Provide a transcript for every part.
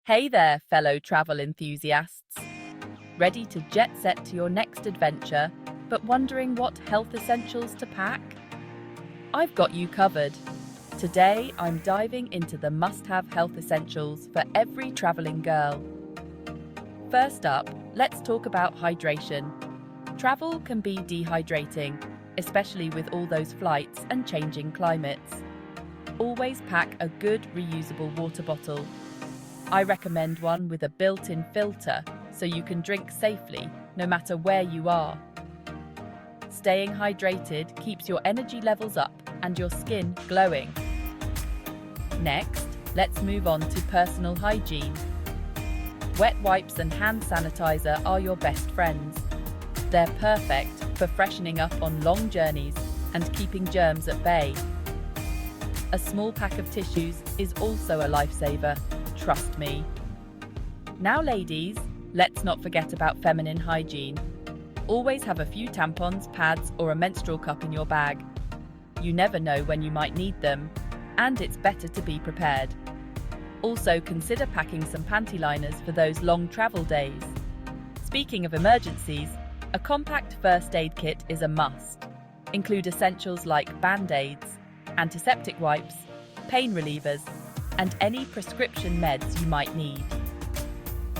Hey there, fellow travel enthusiasts. Ready to jet set to your next adventure, but wondering what health essentials to pack? I've got you covered. Today, I'm diving into the must-have health essentials for every traveling girl. First up, let's talk about hydration. Travel can be dehydrating, especially with all those flights and changing climates. Always pack a good reusable water bottle. I recommend one with a built-in filter so you can drink safely no matter where you are. Staying hydrated keeps your energy levels up and your skin glowing. Next, let's move on to personal hygiene. Wet wipes and hand sanitizer are your best friends. They're perfect for freshening up on long journeys and keeping germs at bay. A small pack of tissues is also a lifesaver, trust me. Now ladies, let's not forget about feminine hygiene. Always have a few tampons, pads, or a menstrual cup in your bag. You never know when you might need them, and it's better to be prepared. Also consider packing some panty liners for those long travel days. Speaking of emergencies, a compact first aid kit is a must. Include essentials like band-aids, antiseptic wipes, pain relievers, and any prescription meds you might need.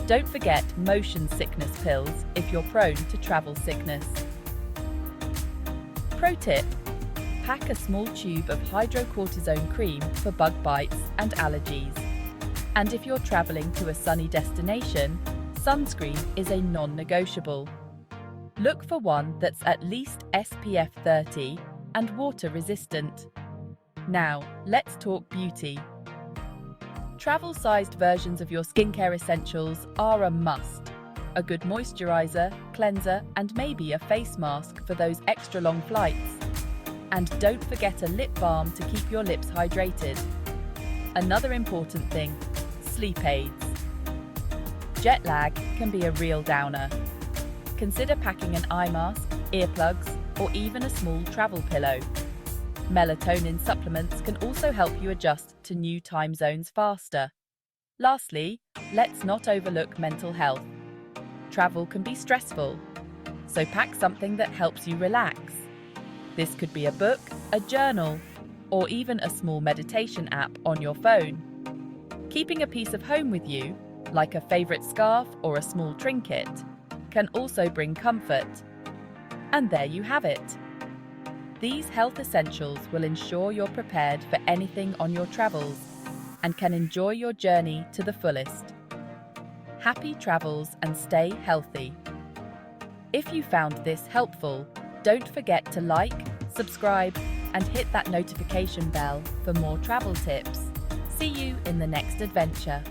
Don't forget motion sickness pills if you're prone to travel sickness. Pro tip: pack a small tube of hydrocortisone cream for bug bites and allergies. And if you're traveling to a sunny destination, sunscreen is a non-negotiable. Look for one that's at least SPF 30 and water resistant. Now, let's talk beauty. Travel-sized versions of your skincare essentials are a must. A good moisturizer, cleanser, and maybe a face mask for those extra long flights. And don't forget a lip balm to keep your lips hydrated. Another important thing, sleep aids. Jet lag can be a real downer. Consider packing an eye mask, earplugs, or even a small travel pillow. Melatonin supplements can also help you adjust to new time zones faster. Lastly, let's not overlook mental health. Travel can be stressful, so pack something that helps you relax. This could be a book, a journal, or even a small meditation app on your phone. Keeping a piece of home with you, like a favorite scarf or a small trinket, can also bring comfort. And there you have it. These health essentials will ensure you're prepared for anything on your travels and can enjoy your journey to the fullest. Happy travels and stay healthy. If you found this helpful, don't forget to like, subscribe, and hit that notification bell for more travel tips. See you in the next adventure.